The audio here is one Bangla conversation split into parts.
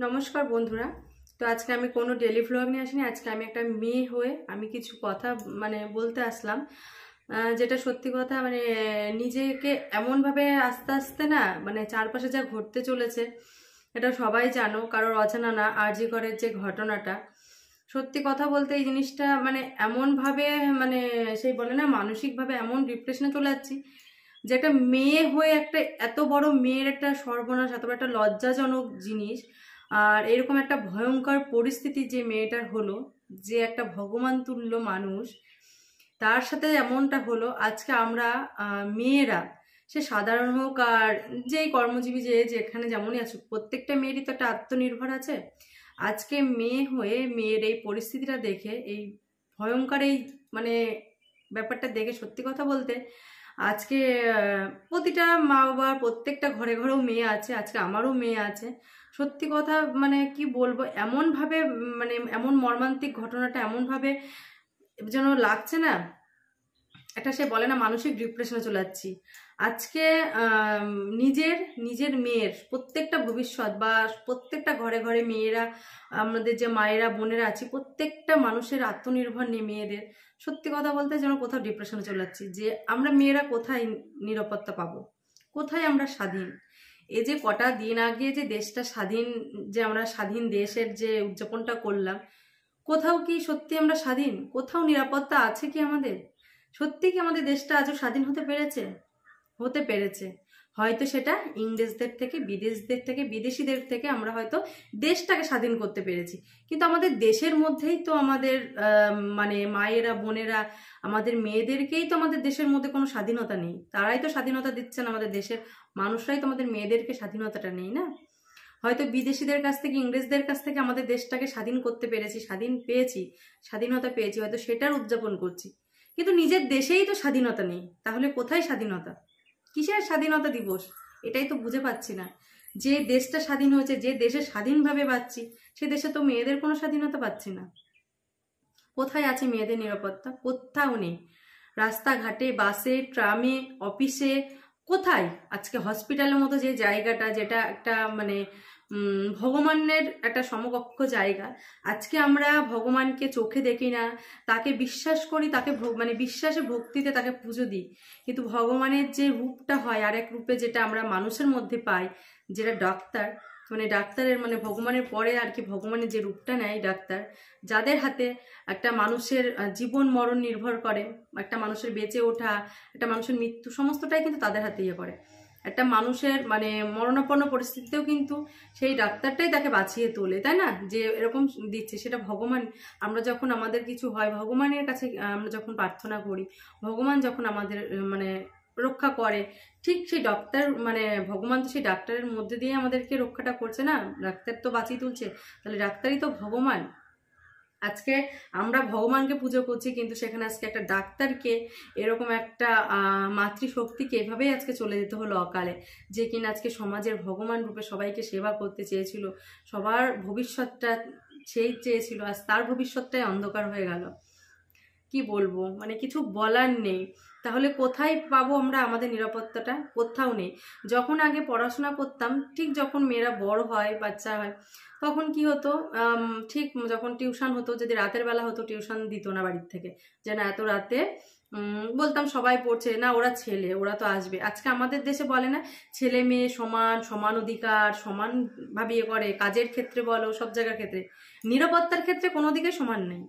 নমস্কার বন্ধুরা। তো আজকে আমি কোনো ডেলি ভ্লগ নিয়ে আসিনি। আজকে আমি একটা মেয়ে হয়ে আমি কিছু কথা বলতে আসলাম, যেটা সত্যি কথা। নিজেকে এমনভাবে আস্তে আস্তে না চারপাশে যা ঘটতে চলেছে এটা সবাই জানো, কারোর অজানা না। আরজি করের যে ঘটনাটা, সত্যি কথা বলতে এই জিনিসটা এমনভাবে মানে সেই বলে না, মানসিকভাবে এমন ডিপ্রেশনে চলে যাচ্ছি যে একটা মেয়ে হয়ে একটা এত বড় মেয়ের একটা সর্বনাশ, এত বড় একটা লজ্জাজনক জিনিস। আর এরকম একটা ভয়ঙ্কর পরিস্থিতি যে মেয়েটার হলো, যে একটা ভগবান তুল্য মানুষ, তার সাথে এমনটা হলো। আজকে আমরা মেয়েরা, সে সাধারণ হোক আর যেই কর্মজীবী যে যেখানে যেমনই আসুক, প্রত্যেকটা মেয়েরই তো একটা আত্মনির্ভর আছে। আজকে মেয়ে হয়ে মেয়ের এই পরিস্থিতিটা দেখে, এই ভয়ঙ্কর এই মানে ব্যাপারটা দেখে, সত্যি কথা বলতে আজকে প্রতিটা মা বাবার প্রত্যেকটা ঘরে ঘরেও মেয়ে আছে। আজকে আমারও মেয়ে আছে। সত্যি কথা কি বলবো, এমনভাবে এমন মর্মান্তিক ঘটনাটা এমনভাবে যেন লাগছে না, একটা সে বলে না মানসিক ডিপ্রেশনে চলে যাচ্ছি। আজকে নিজের নিজের মেয়ের প্রত্যেকটা ভবিষ্যৎ, বা প্রত্যেকটা ঘরে ঘরে মেয়েরা, আমাদের যে মায়েরা বোনেরা আছি, প্রত্যেকটা মানুষের আত্মনির্ভর নিয়ে মেয়েদের সত্যি কথা বলতে যেন কোথাও ডিপ্রেশনে চলে যাচ্ছি। যে আমরা মেয়েরা কোথায় নিরাপত্তা পাবো, কোথায় আমরা স্বাধীন? এই যে কটা দিন আগে যে দেশটা স্বাধীন, যে আমরা স্বাধীন দেশের যে উদযাপনটা করলাম, কোথাও কি সত্যি আমরা স্বাধীন? কোথাও নিরাপত্তা আছে কি আমাদের? সত্যি কি আমাদের দেশটা আজও স্বাধীন হতে পেরেছে? হতে পেরেছে। হয়তো সেটা ইংরেজদের থেকে, বিদেশিদের থেকে আমরা হয়তো দেশটাকে স্বাধীন করতে পেরেছি, কিন্তু আমাদের দেশের মধ্যেই তো আমাদের মায়েরা বোনেরা, আমাদের মেয়েদেরকেই তো আমাদের দেশের মধ্যে কোনো স্বাধীনতা নেই। তারাই তো স্বাধীনতা দিচ্ছেন, আমাদের দেশের মানুষরাই তো আমাদের মেয়েদেরকে স্বাধীনতাটা নেই না। হয়তো বিদেশিদের কাছ থেকে, ইংরেজদের কাছ থেকে আমাদের দেশটাকে স্বাধীন করতে পেরেছি, স্বাধীন পেয়েছি, স্বাধীনতা পেয়েছি, হয়তো সেটার উদযাপন করছি, কিন্তু নিজের দেশেই তো স্বাধীনতা নেই। তাহলে কোথায় স্বাধীনতা? কিসের স্বাধীনতা দিবস? এটাই তো বুঝে পাচ্ছি না। যে দেশটা স্বাধীন হয়েছে, যে দেশে স্বাধীনভাবে বাঁচছি, সে দেশে তো মেয়েদের কোনো স্বাধীনতা পাচ্ছি না। কোথায় আছে মেয়েদের নিরাপত্তা? কোথাও নেই। রাস্তাঘাটে, বাসে, ট্রামে, অফিসে, কোথায়? আজকে হসপিটালের মতো যে জায়গাটা, যেটা একটা ভগবানের একটা সমকক্ষ জায়গা, আজকে আমরা ভগবানকে চোখে দেখি না, তাকে বিশ্বাস করি, তাকে বিশ্বাসে ভক্তিতে তাকে পুজো দিই, কিন্তু ভগবানের যে রূপটা হয় আর এক রূপে, যেটা আমরা মানুষের মধ্যে পাই, যেটা ডাক্তার, ডাক্তারের ভগবানের পরে আর কি ভগবানের যে রূপটা নেয় ডাক্তার, যাদের হাতে একটা মানুষের জীবন মরণ নির্ভর করে, একটা মানুষের বেঁচে ওঠা, একটা মানুষের মৃত্যু, সমস্তটাই কিন্তু তাদের হাতে ইয়ে করে। একটা মানুষের মরণাপন্ন পরিস্থিতিতেও কিন্তু সেই ডাক্তারটাই তাকে বাঁচিয়ে তোলে, তাই না? যে এরকম দিচ্ছে, সেটা ভগবান। আমরা যখন আমাদের কিছু হয়, ভগবানের কাছে আমরা যখন প্রার্থনা করি, ভগবান যখন আমাদের রক্ষা করে, ঠিক সেই ডাক্তার ভগবান তো সেই ডাক্তারের মধ্যে দিয়ে আমাদেরকে রক্ষাটা করছে না, ডাক্তার তো বাঁচিয়ে তুলছে, তাহলে ডাক্তারই তো ভগবান। আজকে আমরা ভগবানকে পুজো করছি, কিন্তু সেখানে আজকে একটা ডাক্তারকে, এরকম একটা মাতৃশক্তিকে এভাবেই আজকে চলে যেতে হলো অকালে, যে কিনা আজকে সমাজের ভগবান রূপে সবাইকে সেবা করতে চেয়েছিল, সবার ভবিষ্যৎটা সেই চেয়েছিল, আজ তার ভবিষ্যৎটাই অন্ধকার হয়ে গেল। কি বলবো, কিছু বলার নেই। তাহলে কোথায় পাবো আমরা আমাদের নিরাপত্তাটা? কোথাও নেই। যখন আগে পড়াশোনা করতাম, ঠিক যখন মেয়েরা বড় হয়, বাচ্চা হয়, তখন কি হতো, ঠিক যখন টিউশন হতো, যদি রাতের বেলা হতো, টিউশন দিত না বাড়ির থেকে, যে না এত রাতে, বলতাম সবাই পড়ছে না, ওরা ছেলে, ওরা তো আসবে। আজকে আমাদের দেশে বলে না, ছেলে মেয়ে সমান, সমান অধিকার, সমান ভাবে ইয়ে করে, কাজের ক্ষেত্রে বলো, সব জায়গার ক্ষেত্রে। নিরাপত্তার ক্ষেত্রে কোনো দিকে সমান নেই।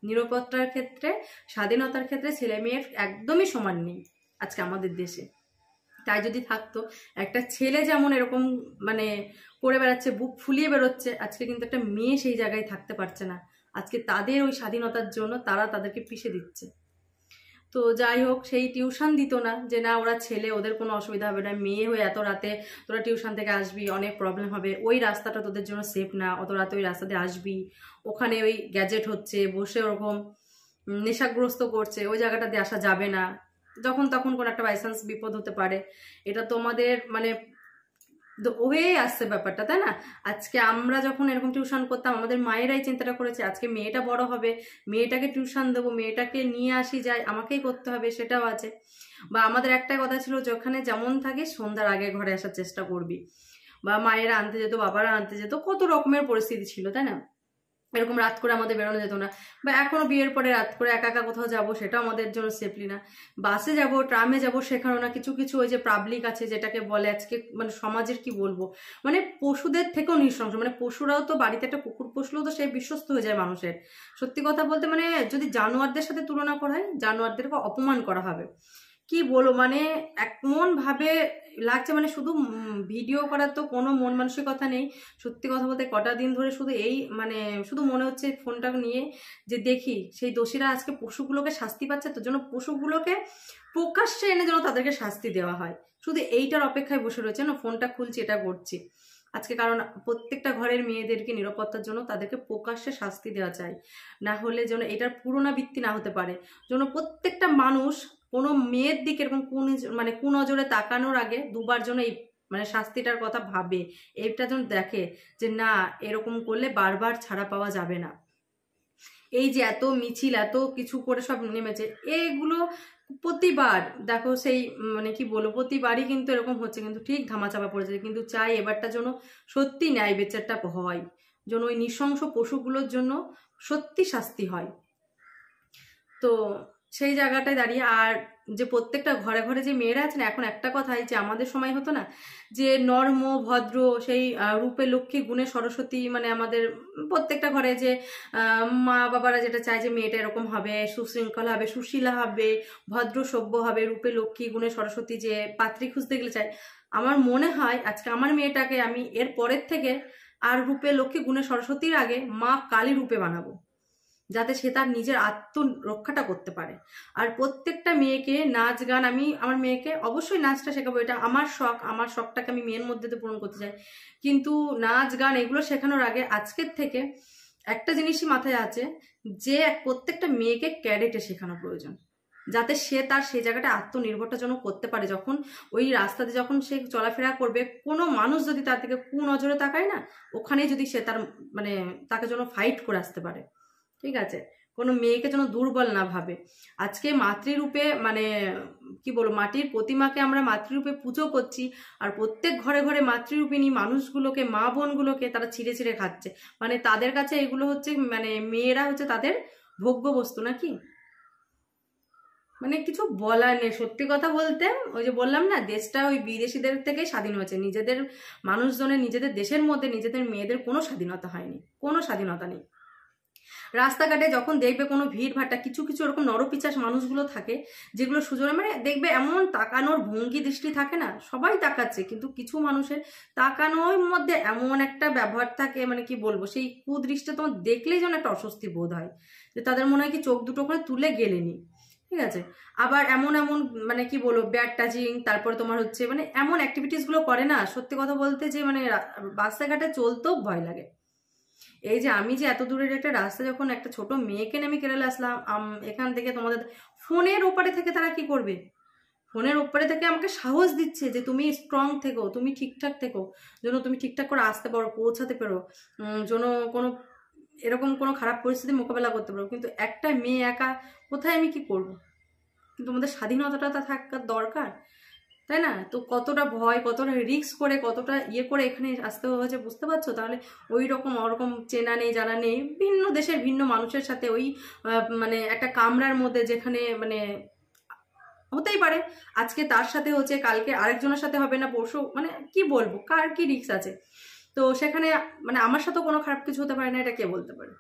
নিরাপত্তার ক্ষেত্রে, স্বাধীনতার ক্ষেত্রে ছেলে মেয়ের একদমই সমান নেই আজকে আমাদের দেশে। তাই যদি থাকতো, একটা ছেলে যেমন এরকম করে বেড়াচ্ছে, বুক ফুলিয়ে বেরোচ্ছে, আজকে কিন্তু একটা মেয়ে সেই জায়গায় থাকতে পারছে না। আজকে তাদের ওই স্বাধীনতার জন্য তারা তাদেরকে পিষে দিচ্ছে। তো যাই হোক, সেই টিউশন দিত না, যে না ওরা ছেলে, ওদের কোনো অসুবিধা হবে না, মেয়ে হয়ে এত রাতে তোরা টিউশন থেকে আসবি, অনেক প্রবলেম হবে, ওই রাস্তাটা তোদের জন্য সেফ না, অত রাতে ওই রাস্তা দিয়ে আসবি, ওখানে ওই গ্যাজেট হচ্ছে, বসে ওরকম নেশাগ্রস্ত করছে, ওই জায়গাটা দিয়ে আসা যাবে না, যখন তখন কোনো একটা বাইচান্স বিপদ হতে পারে। এটা তোমাদের হয়েই আসছে ব্যাপারটা, তাই না? আজকে আমরা যখন এরকম টিউশন করতাম, আমাদের মায়েরাই চিন্তাটা করেছে, আজকে মেয়েটা বড় হবে, মেয়েটাকে টিউশন দেবো, মেয়েটাকে নিয়ে আসি যাই, আমাকেই করতে হবে, সেটাও আছে। বা আমাদের একটা কথা ছিল, যেখানে যেমন থাকে সন্ধ্যার আগে ঘরে আসার চেষ্টা করবি। বা মায়েরা আনতে যেত, বাবারা আনতে যেত, কত রকমের পরিস্থিতি ছিল, তাই না? এরকম রাত করে আমাদের বেরোনো যেত না, বা এখনো বিয়ের পরে রাত করে একা একা কোথাও যাবো সেটাও আমাদের জন্য সেফলি না। বাসে যাব, ট্রামে যাব, সেখানেও না। কিছু কিছু ওই যে পাবলিক আছে যেটাকে বলে আজকে মানে সমাজের কি বলবো, মানে পশুদের থেকেও নৃশংস। মানে পশুরাও তো বাড়িতে একটা কুকুর পুষলেও তো সেই বিশ্বস্ত হয়ে যায় মানুষের। সত্যি কথা বলতে মানে যদি জানোয়ারদের সাথে তুলনা করা হয়, জানোয়ারদেরকে অপমান করা হবে। কি বলো, মানে এমন ভাবে লাগছে, মানে শুধু ভিডিও করার তো কোনো মন মানসিকতা নেই। সত্যি কথা বলতে কটা দিন ধরে শুধু এই মানে শুধু মনে হচ্ছে ফোনটা নিয়ে যে দেখি সেই দোষীরা আজকে পশুগুলোকে শাস্তি পাচ্ছে, তো যেন পশুগুলোকে প্রকাশ্যে এনে যেন তাদেরকে শাস্তি দেওয়া হয়। শুধু এইটার অপেক্ষায় বসে রয়েছে না, ফোনটা খুলছি এটা করছি আজকে, কারণ প্রত্যেকটা ঘরের মেয়েদেরকে নিরাপত্তার জন্য তাদেরকে প্রকাশ্যে শাস্তি দেওয়া চাই। না হলে যেন এটার পুনরাবৃত্তি না হতে পারে, যেন প্রত্যেকটা মানুষ কোনো মেয়ের দিকে এরকম মানে কুনজরে তাকানোর আগে দুবার যেন এই মানে শাস্তিটার কথা ভাবে, এইটা যেন দেখে যে না এরকম করলে বারবার ছাড়া পাওয়া যাবে না। এই যে এত মিছিল এত কিছু করে সব নেমেছে, এগুলো প্রতিবার দেখো সেই মানে কি বলবো প্রতিবারই কিন্তু এরকম হচ্ছে, কিন্তু ঠিক ধামাচাপা পড়েছে। কিন্তু চাই এবারটা যেন সত্যি ন্যায় বিচারটা হয়, যেন ওই নৃশংস পশুগুলোর জন্য সত্যি শাস্তি হয়। তো সেই জায়গাটায় দাঁড়িয়ে আর যে প্রত্যেকটা ঘরে ঘরে যে মেয়েরা আছে না, এখন একটা কথাই যে আমাদের সময় হতো না যে নর্ম ভদ্র সেই রূপে লক্ষ্মী গুণে সরস্বতী, মানে আমাদের প্রত্যেকটা ঘরে যে মা বাবারা যেটা চায় যে মেয়েটা এরকম হবে, সুশৃঙ্খলা হবে, সুশীলা হবে, ভদ্র সভ্য হবে, রূপে লক্ষ্মী গুণে সরস্বতী, যে পাত্রী খুঁজতে গেলে চায়। আমার মনে হয় আজকে আমার মেয়েটাকে আমি এর পরের থেকে আর রূপে লক্ষ্মী গুণে সরস্বতীর আগে মা কালী রূপে বানাবো, যাতে সে তার নিজের আত্মরক্ষাটা করতে পারে। আর প্রত্যেকটা মেয়েকে নাচ গান, আমি আমার মেয়েকে অবশ্যই নাচটা শেখাবো, এটা আমার শখ, আমার শখটাকে আমি মেয়ের মধ্যে তো পূরণ করতে চাই। কিন্তু নাচ গান এগুলো শেখানোর আগে আজকের থেকে একটা জিনিসই মাথায় আছে যে প্রত্যেকটা মেয়েকে ক্যারেটে শেখানো প্রয়োজন, যাতে সে তার সেই জায়গাটা আত্মনির্ভরটা যেন করতে পারে। যখন ওই রাস্তাতে যখন সে চলাফেরা করবে, কোনো মানুষ যদি তার দিকে কুনজরে তাকায় না, ওখানেই যদি সে তার মানে তাকে যেন ফাইট করে আসতে পারে, ঠিক আছে? কোনো মেয়েকে যেন দুর্বল না ভাবে। আজকে মাতৃরূপে মানে কি বলবো, মাটির প্রতিমাকে আমরা মাতৃরূপে পুজো করছি, আর প্রত্যেক ঘরে ঘরে মাতৃরূপিণী মানুষগুলোকে, মা বোনগুলোকে তারা ছিঁড়ে ছিঁড়ে খাচ্ছে। মানে তাদের কাছে এগুলো হচ্ছে মানে মেয়েরা হচ্ছে তাদের ভোগ্য বস্তু নাকি, মানে কিছু বলার নেই। সত্যি কথা বলতে ওই যে বললাম না, দেশটা ওই বিদেশিদের থেকে স্বাধীন হয়েছে, নিজেদের মানুষজনের নিজেদের দেশের মধ্যে নিজেদের মেয়েদের কোনো স্বাধীনতা হয়নি, কোনো স্বাধীনতা নেই। রাস্তাঘাটে যখন দেখবে কোনো ভিড় ভাট্টা, কিছু কিছু এরকম নরপিচাস মানুষগুলো থাকে যেগুলো সুযোগে মানে দেখবে এমন তাকানোর ভঙ্গি দৃষ্টি থাকে না, সবাই তাকাচ্ছে, কিন্তু কিছু মানুষের তাকানোর মধ্যে এমন একটা ব্যবহার থাকে, মানে কি বলবো, সেই কুদৃষ্টি তোমার দেখলেই যেন একটা অস্বস্তি বোধ হয়, যে তাদের মনে হয় কি চোখ দুটো করে তুলে গেলেনি, ঠিক আছে? আবার এমন এমন মানে কি বলবো ব্যাড টাচিং, তারপরে তোমার হচ্ছে মানে এমন অ্যাক্টিভিটিস গুলো করে না, সত্যি কথা বলতে যে মানে রাস্তাঘাটে চলতেও ভয় লাগে। এই যে আমি যে এত দূরের একটা রাস্তা, যখন একটা ছোট মেয়েকে নিয়ে আমি কেরালা আসলাম, এখান থেকে তোমাদের ফোনের ওপারে থেকে তারা কি করবে, ফোনের ওপারে থেকে আমাকে সাহস দিচ্ছে যে তুমি স্ট্রং থেকো, তুমি ঠিকঠাক থেকো, যেন তুমি ঠিকঠাক করে আসতে পারো, পৌঁছাতে পারো, যেন কোনো এরকম কোনো খারাপ পরিস্থিতি মোকাবেলা করতে পারো। কিন্তু একটা মেয়ে একা কোথায় আমি কি করব? কিন্তু আমাদের স্বাধীনতাটা থাকার দরকার, তাই না? তো কতটা ভয়, কতটা রিস্ক করে, কতটা ইয়ে করে এখানে আসতে হয়েছে, বুঝতে পারছো? তাহলে ওই রকম ওরকম চেনা নেই জানা নেই, ভিন্ন দেশের ভিন্ন মানুষের সাথে ওই মানে একটা কামরার মধ্যে, যেখানে মানে হতেই পারে আজকে তার সাথে হচ্ছে, কালকে আরেকজনের সাথে হবে না, পরশু মানে কি বলবো কার কি রিস্ক আছে। তো সেখানে মানে আমার সাথেও কোনো খারাপ কিছু হতে পারে না, এটা কে বলতে পারে?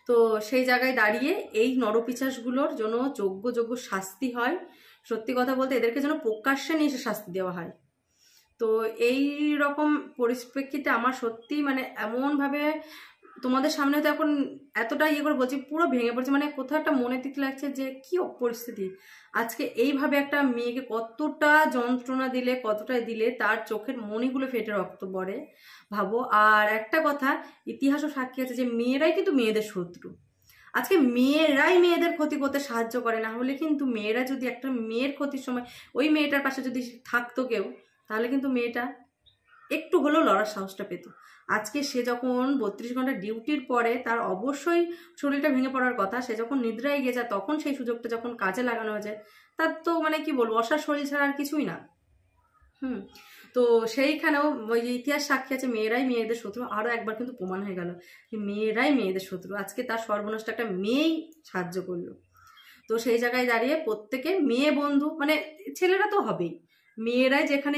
তো সেই জায়গায় দাঁড়িয়ে এই নরপিশাচগুলোর জন্য যোগ্য যোগ্য শাস্তি হয়। সত্যি কথা বলতে এদেরকে যেন প্রকাশ্যে নিয়ে এসে শাস্তি দেওয়া হয়। তো এই রকম পরিপ্রেক্ষিতে আমার সত্যি মানে এমনভাবে তোমাদের সামনে তো এখন এতটা ইয়ে করে বলছি, পুরো ভেঙে পড়ছে, মানে কোথাও একটা মনে দিতে লাগছে যে কি পরিস্থিতি। আজকে এইভাবে একটা মেয়েকে কতটা যন্ত্রণা দিলে, কতটা দিলে তার চোখের মণিগুলো ফেটে রক্ত পড়ে ভাবো। আর একটা কথা, ইতিহাসও সাক্ষী আছে যে মেয়েরাই কিন্তু মেয়েদের শত্রু। আজকে মেয়েরাই মেয়েদের ক্ষতি করতে সাহায্য করে, না হলে কিন্তু মেয়েরা যদি একটা মেয়ের ক্ষতির সময় ওই মেয়েটার পাশে যদি থাকতো কেউ, তাহলে কিন্তু মেয়েটা একটু হলেও লড়ার সাহসটা পেত। আজকে সে যখন 32 ঘন্টা ডিউটির পরে তার অবশ্যই শরীরটা ভেঙে পড়ার কথা, সে যখন নিদ্রায় গিয়ে যায় তখন সেই সুযোগটা যখন কাজে লাগানো হয়ে যায়, তার তো মানে কি বলবো অসার শরীর ছাড়া আর কিছুই না। তো সেইখানেও ওই ইতিহাস সাক্ষী আছে, মেয়েরাই মেয়েদের শত্রু। আরও একবার কিন্তু প্রমাণ হয়ে গেল যে মেয়েরাই মেয়েদের শত্রু। আজকে তার সর্বনাশটা একটা মেয়েই সাহায্য করলো। তো সেই জায়গায় দাঁড়িয়ে প্রত্যেকে মেয়ে বন্ধু, মানে ছেলেরা তো হবেই, মেয়েরাই যেখানে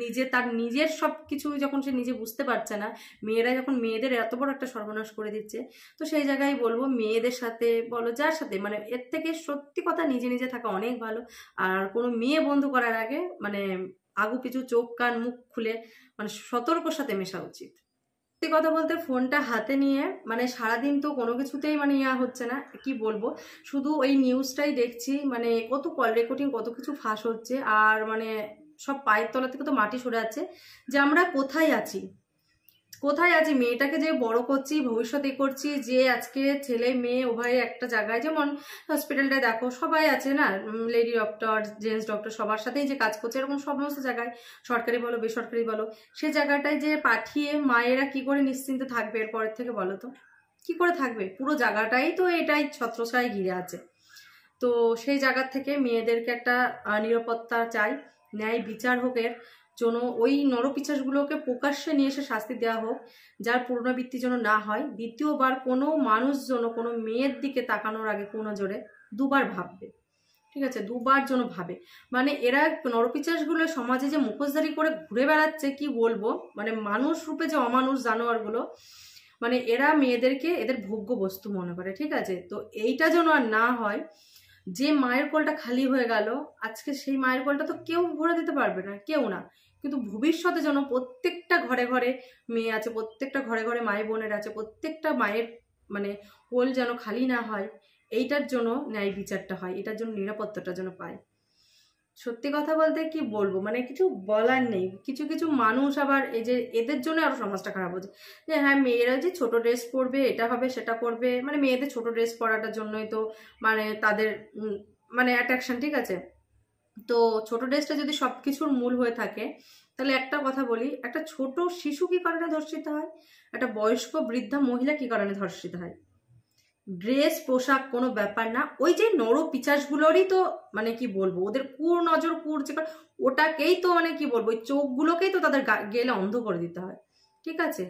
নিজে তার নিজের সব কিছু যখন সে নিজে বুঝতে পারছে না, মেয়েরা যখন মেয়েদের এত বড় একটা সর্বনাশ করে দিচ্ছে, তো সেই জায়গায় বলবো মেয়েদের সাথে বলো যার সাথে, মানে এর থেকে সত্যি কথা নিজে নিজে থাকা অনেক ভালো। আর কোনো মেয়ে বন্ধু করার আগে মানে আগু পিছু চোখ কান মুখ খুলে মানে সতর্কর সাথে মেশা উচিত। সত্যি কথা বলতে ফোনটা হাতে নিয়ে মানে সারাদিন তো কোনো কিছুতেই মানে হচ্ছে না, কি বলবো, শুধু ওই নিউজটাই দেখছি, মানে কত কল রেকর্ডিং কত কিছু ফাঁস হচ্ছে, আর মানে সব পায়ের তলা থেকে তো মাটি সরে যাচ্ছে যে আমরা কোথায় আছি, কোথায় আছি। মেয়েটাকে যে বড় করছি, ভবিষ্যতে করছি, যে আজকে ছেলে মেয়ে উভয় একটা জায়গায়, যেমন হসপিটালটায় দেখো সবাই আছে না, লেডি ডক্টর জেন্টস ডক্টর সবার সাথেই যে কাজ করছে, এরকম সমস্ত জায়গায় সরকারি বলো বেসরকারি বলো, সে জায়গাটায় যে পাঠিয়ে মায়েরা কি করে নিশ্চিন্তে থাকবে এরপরের থেকে বলো তো, কি করে থাকবে? পুরো জায়গাটাই তো এটাই ছত্রছায়ায় ঘিরে আছে। তো সেই জায়গা থেকে মেয়েদেরকে একটা নিরাপত্তা চাই, ন্যায় বিচার হোক এর জন্য, ওই নরপিশাচগুলোকে প্রকাশ্যে নিয়ে এসে শাস্তি দেওয়া হোক, যার পুনরাবৃত্তি যেন না হয়। দ্বিতীয়বার কোনো মানুষ যেন কোনো মেয়ের দিকে তাকানোর আগে কোনো জোরে দুবার ভাববে, ঠিক আছে, দুবার যেন ভাবে। মানে এরা নরপিশাচগুলো সমাজে যে মুখোশধারী করে ঘুরে বেড়াচ্ছে, কি বলবো, মানে মানুষ রূপে যে অমানুষ জানোয়ারগুলো, মানে এরা মেয়েদেরকে এদের ভোগ্য বস্তু মনে করে, ঠিক আছে। তো এইটা যেন আর না হয়। যে মায়ের কোলটা খালি হয়ে গেল, আজকে সেই মায়ের কোলটা তো কেউ ভরে দিতে পারবে না, কেউ না, কিন্তু ভবিষ্যতে যেন প্রত্যেকটা ঘরে ঘরে মেয়ে আছে, প্রত্যেকটা ঘরে ঘরে মায়ের বোনের আছে, প্রত্যেকটা মায়ের মানে কোল যেন খালি না হয়, এইটার জন্য ন্যায় বিচারটা হয়, এটার জন্য নিরাপত্তাটা যেন পায়। সত্যি কথা বলতে কি বলবো, মানে কিছু বলার নেই। কিছু কিছু মানুষ আবার এই যে এদের জন্য আরো সমাজটা খারাপ হচ্ছে, যে হ্যাঁ মেয়েরা যে ছোট ড্রেস পরবে, এটা হবে সেটা করবে, মানে মেয়েদের ছোট ড্রেস পরাটার জন্যই তো মানে তাদের মানে অ্যাট্রাকশন, ঠিক আছে। তো ছোট ড্রেসটা যদি সব কিছুর মূল হয়ে থাকে, তাহলে একটা কথা বলি, একটা ছোট শিশু কি কারণে ধর্ষিত হয়, একটা বয়স্ক বৃদ্ধা মহিলা কি কারণে ধর্ষিত হয়? ড্রেস পোশাক কোনো ব্যাপার না, ওই যে নরপিশাচগুলোরই তো মানে কি বলবো, ওদের কুর নজর কুর চেকার, ওটাকেই তো মানে কি বলবো, ওই চোখগুলোকেই তো তাদের গেলে অন্ধ করে দিতে হয়, ঠিক আছে।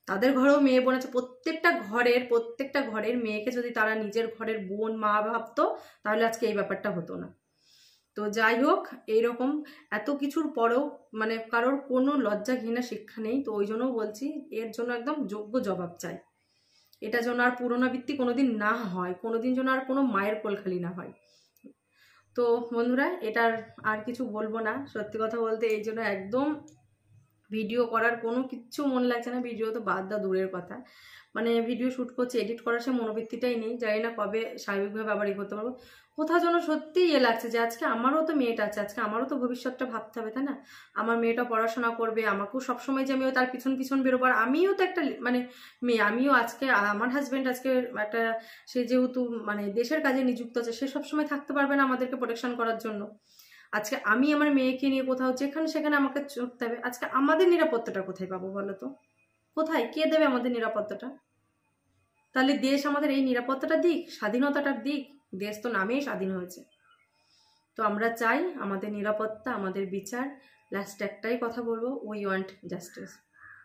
তাদের ঘরেও মেয়ে বোন আছে, প্রত্যেকটা ঘরের মেয়েকে যদি তারা নিজের ঘরের বোন মা ভাবতো, তাহলে আজকে এই ব্যাপারটা হতো না। তো যাই হোক, এইরকম এত কিছুর পরেও মানে কারোর কোনো লজ্জা ঘৃণা শিক্ষা নেই। তো ওই জন্য বলছি এর জন্য একদম যোগ্য জবাব চাই। এটা যেন আর পুনরাবৃত্তি কোনোদিন না হয়, কোনোদিন যেন আর কোনো মায়ের কোল খালি না হয়। তো বন্ধুরা, এটার আর কিছু বলবো না। সত্যি কথা বলতে এই জন্য একদম ভিডিও করার কোনো কিচ্ছু মন লাগছে না, ভিডিও তো বাদ দা দূরের কথা, মানে ভিডিও শ্যুট করছি, এডিট করার সে মনোবৃত্তিটাই নেই। জানি না কবে স্বাভাবিকভাবে আবার করতে পারবো। কোথাও যেন সত্যিই লাগছে যে আজকে আমারও তো মেয়েটা আছে, আজকে আমারও তো ভবিষ্যৎটা ভাবতে হবে, তাই না? আমার মেয়েটা পড়াশোনা করবে, আমাকেও সবসময় যে আমিও তার পিছন পিছন বেরোবো, আর আমিও তো একটা মানে মেয়ে, আমিও আজকে আমার হাজব্যান্ড আজকে একটা, সে যেহেতু মানে দেশের কাজে নিযুক্ত আছে, সে সবসময় থাকতে পারবে না আমাদেরকে প্রোটেকশন করার জন্য। আজকে আমি আমার মেয়েকে নিয়ে কোথাও যেখানে সেখানে আমাকে চড়তে হবে, আজকে আমাদের নিরাপত্তাটা কোথায় পাবো বলো তো? কোথায়, কে দেবে আমাদের নিরাপত্তাটা? তাহলে দেশ আমাদের এই নিরাপত্তাটা দিক, স্বাধীনতাটার দিক। দেশ তো নামেই স্বাধীন হয়েছে। তো আমরা চাই আমাদের নিরাপত্তা, আমাদের বিচার। লাস্ট একটাই কথা বলবো, উই ওয়ান্ট জাস্টিস।